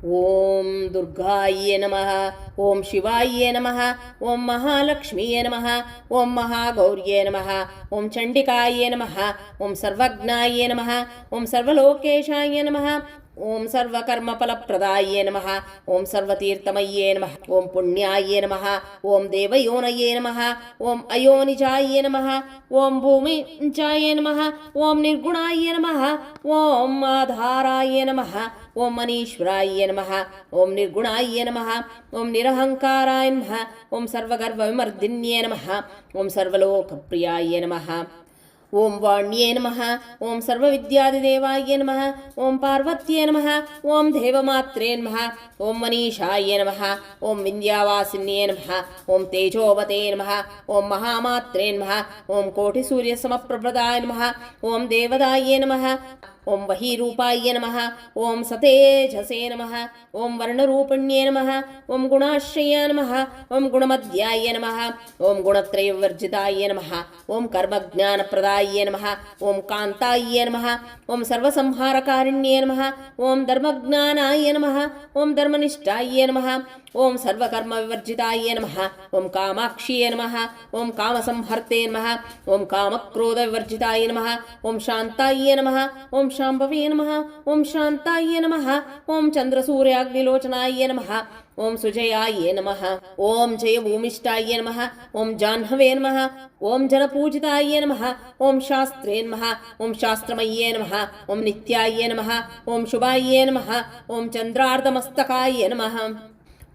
ಓಂ ದುರ್ಗಾಯೇ ನಮಃ. ಓಂ ಶಿವಾಯೇ ನಮಃ. ಓಂ ಮಹಾಲಕ್ಷ್ಮೀಯೇ ನಮಃ. ಓಂ ಮಹಾಗೌರ್ಯೇ ನಮಃ. ಓಂ ಚಂಡಿಕಾಯೇ ನಮಃ. ಓಂ ಸರ್ವಜ್ಞಾಯೇ ನಮಃ. ಓಂ ಸರ್ವಲೋಕೇಶಾಯ ನಮಃ. ಓಂ ಸರ್ವಕರ್ಮಫಲಪ್ರದಾಯೇ ನಮಃ. ಓಂ ಸರ್ವತೀರ್ಥಮಯ್ಯೇ ನಮಃ. ಓಂ ಪುಣ್ಯಾಯೇ ನಮಃ. ಓಂ ದೇವಯೋನಯೇ ನಮಃ. ಓಂ ಅಯೋನಿಜಾಯೇ ನಮಃ. ಓಂ ಭೂಮಿಜಾಯೇ ನಮಃ. ಓಂ ನಿರ್ಗುಣಾಯೇ ನಮಃ. ಓಂ ಆಧಾರಾಯೇ ನಮಃ. ಓಂ ಮನೀಶ್ವರಾಯ ನಮಃ. ಓಂ ನಿರ್ಗುಣಾಯ ನಮಃ. ಓಂ ನಿರಹಂಕಾರಾಯ ನಮಃ. ಓಂ ಸರ್ವಗರ್ವವಿಮರ್ದಿನ್ಯೇ ನಮಃ. ಓಂ ಸರ್ವಲೋಕಪ್ರಿಯಾಯ ನಮಃ. ಓಂ ವಾಣ್ಯೇ ನಮಃ. ಓಂ ಸರ್ವವಿದ್ಯಾದಿದೇವಾಯ ನಮಃ. ಓಂ ಪಾರ್ವತ್ಯೇ ನಮಃ. ಓಂ ದೇವಮಾತ್ರೇ ನಮಃ. ಓಂ ಮನೀಷಾಯ ನಮಃ. ಓಂ ವಿಂಧ್ಯಾವಾಸಿನ್ಯೇ ನಮಃ. ಓಂ ತೇಜೋವತೆ ನಮಃ. ಓಂ ಮಹಾಮಾತ್ರೇ ನಮಃ. ಓಂ ಕೋಟಿಸೂರ್ಯಸಮಪ್ರಭೃತಾಯ ನಮಃ. ಓಂ ದೇವದಾಯೇ ನಮಃ. ಓಂ ವಹೀರೂಪಾಯ ನಮಃ. ಓಂ ಸತೇಜಸೇ ನಮಃ. ಓಂ ವರ್ಣರೂಪಿಣ್ಯೇ ನಮಃ. ಓಂ ಗುಣಾಶ್ರಯ ನಮಃ. ಓಂ ಗುಣಮಧ್ಯಾಯ ನಮಃ. ಓಂ ಗುಣತ್ರಯವರ್ಜಿತಾಯ ನಮಃ. ಓಂ ಕರ್ಮಜ್ಞಾನಪ್ರದಾಯ ನಮಃ. ಓಂ ಕಾಂತಾಯ ನಮಃ. ಓಂ ಸರ್ವಸಂಹಾರಕಾರಿಣ್ಯೇ ನಮಃ. ಓಂ ಧರ್ಮಜ್ಞಾನಾಯ ನಮಃ. ಓಂ ಧರ್ಮನಿಷ್ಠಾಯ ನಮಃ. ಓಂ ಸರ್ವಕರ್ಮವಿವರ್ಜಿತಾಯ ನಮಃ. ಓಂ ಕಾಮಾಕ್ಷಿಯೇ ನಮಃ. ಓಂ ಕಾಮಸಂಹರ್ತೆ ನಮಃ. ಓಂ ಕಾಮಕ್ರೋಧವಿವರ್ಜಿತಾಯ ನಮಃ. ಓಂ ಶಾಂತಾಯ ನಮಃ. ಓಂ ಶಾಂಭವೇ ನಮಃ. ಓಂ ಶಾಂತಾಯ ನಮಃ. ಓಂ ಚಂದ್ರಸೂರ್ಯಾಗ್ನಿಲೋಚನಾಯ ನಮಃ. ಓಂ ಸುಜಯಾಯ ನಮಃ. ಓಂ ಜಯಭೂಮಿಷ್ಠಾಯ ನಮಃ. ಓಂ ಜಾಹ್ನವೇ ನಮಃ. ಓಂ ಜನಪೂಜಿತಾಯ ನಮಃ. ಓಂ ಶಾಸ್ತ್ರೇ ನಮಃ. ಓಂ ಶಾಸ್ತ್ರಮಯ್ಯೇ ನಮಃ. ಓಂ ನಿತ್ಯಾಯ ನಮಃ. ಓಂ ಶುಭಾಯ ನಮಃ. ಓಂ ಚಂದ್ರಾರ್ಧಮಸ್ತಕಾಯ ನಮಃ.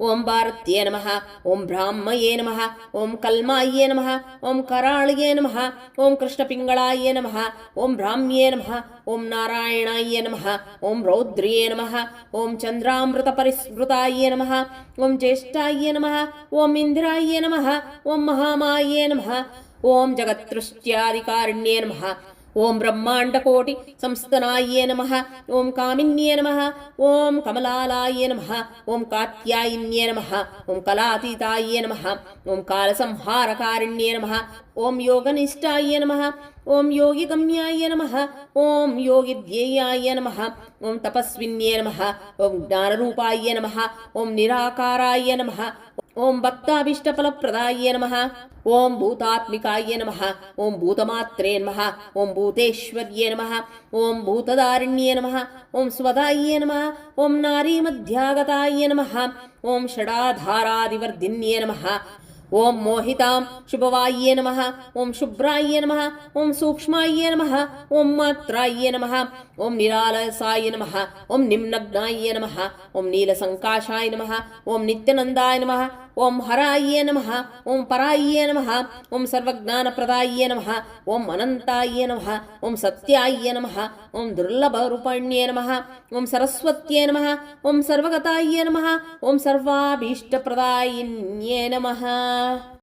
ಓಂ ಭಾರತ್ಯೇ ನಮಃ. ಓಂ ಬ್ರಾಹ್ಮಯೇ ನಮಃ. ಓಂ ಕಲ್ಮಾಯೇ ನಮಃ. ಓಂ ಕರಾಳಿಯೇ ನಮಃ. ಓಂ ಕೃಷ್ಣಪಿಂಗಳಾಯ ನಮಃ. ಓಂ ಬ್ರಾಹ್ಮ್ಯೇ ನಮಃ. ಓಂ ನಾರಾಯಣಾಯ ನಮಃ. ಓಂ ರೌದ್ರಿಯೇ ನಮಃ. ಓಂ ಚಂದ್ರಾಮೃತ ಪರಿಸ್ಮೃತಾಯ ನಮಃ. ಓಂ ಜ್ಯೇಷ್ಠಾಯ ನಮಃ. ಓಂ ಇಂದಿರಾಯ ನಮಃ. ಓಂ ಮಹಾಮಾಯೇ ನಮಃ. ಓಂ ಜಗತ್ಸೃಷ್ಟ್ಯಾದಿಕಾರಣ್ಯೇ ನಮಃ. ಓಂ ಬ್ರಹ್ಮಾಂಡಕೋಟಿ ಸಂಸ್ಥನಾಯ ನಮಃ. ಓಂ ಕಾಮಿನ್ಯೇ ನಮಃ. ಓಂ ಕಮಲಾಲಾಯ ನಮಃ. ಓಂ ಕಾತ್ಯಾಯಿನ್ಯೇ ನಮಃ. ಓಂ ಕಲಾತೀತಾಯ ನಮಃ. ಓಂ ಕಾಲಸಂಹಾರಕಾರಿಣ್ಯೇ ನಮಃ. ಓಂ ಯೋಗನಿಷ್ಠಾಯ ನಮಃ. ಓಂ ಯೋಗಿಗಮ್ಯಾಯ ನಮಃ. ಓಂ ಯೋಗಿಧ್ಯೇಯಾಯ ನಮಃ. ಓಂ ತಪಸ್ವಿನ್ಯೇ ನಮಃ. ಓಂ ಜ್ಞಾನರೂಪಾಯ ನಮಃ. ಓಂ ನಿರಾಕಾರಾಯ ನಮಃ. ಓಂ ಭಕ್ತಾಭೀಷ್ಟಫಲಪ್ರದಾಯ ನಮಃ. ಓಂ ಭೂತಾತ್ಮಿಕಾಯ ನಮಃ. ಓಂ ಭೂತಮಾತ್ರೇ ನಮಃ. ಓಂ ಭೂತೇಶ್ವರ್ಯೇ ನಮಃ. ಓಂ ಭೂತದಾರಿಣ್ಯೇ ನಮಃ. ಓಂ ಸ್ವದಾಯ ನಮಃ. ಓಂ ನಾರೀಮಧ್ಯಾಗತಾಯ ನಮಃ. ಓಂ ಷಡಾಧಾರಾದಿವರ್ಧಿನ್ಯೇ ನಮಃ. ಓಂ ಮೋಹಿತಾಂ ಶುಭವಾಯೇ ನಮಃ. ಓಂ ಶುಭ್ರಾಯ ನಮಃ. ಓಂ ಸೂಕ್ಷ್ಮಾಯ ನಮಃ. ಓಂ ಮಾತ್ರಾಯ ನಮಃ. ಓಂ ನಿರಾಲಸಾಯ ನಮಃ. ಓಂ ನಿಮ್ನಗ್ನಾಯ ನಮಃ. ಓಂ ನೀಲಸಂಕಾಶಾಯ ನಮಃ. ಓಂ ನಿತ್ಯನಂದಾಯ ನಮಃ. ಓಂ ಹರಾಯ ನಮಃ. ಓಂ ಪರಾಯ ನಮಃ. ಓಂ ಸರ್ವಜ್ಞಾನಪ್ರದಾಯ ನಮಃ. ಓಂ ಅನಂತಾಯ ನಮಃ. ಓಂ ಸತ್ಯಾಯ ನಮಃ. ಓಂ ದುರ್ಲಭರೂಪಣ್ಯೇ ನಮಃ. ಓಂ ಸರಸ್ವತ್ಯೇ ನಮಃ. ಓಂ ಸರ್ವಗತಾಯ ನಮಃ. ಓಂ ಸರ್ವಾಭೀಷ್ಟಪ್ರದಾಯಿನ್ಯೇ ನಮಃ.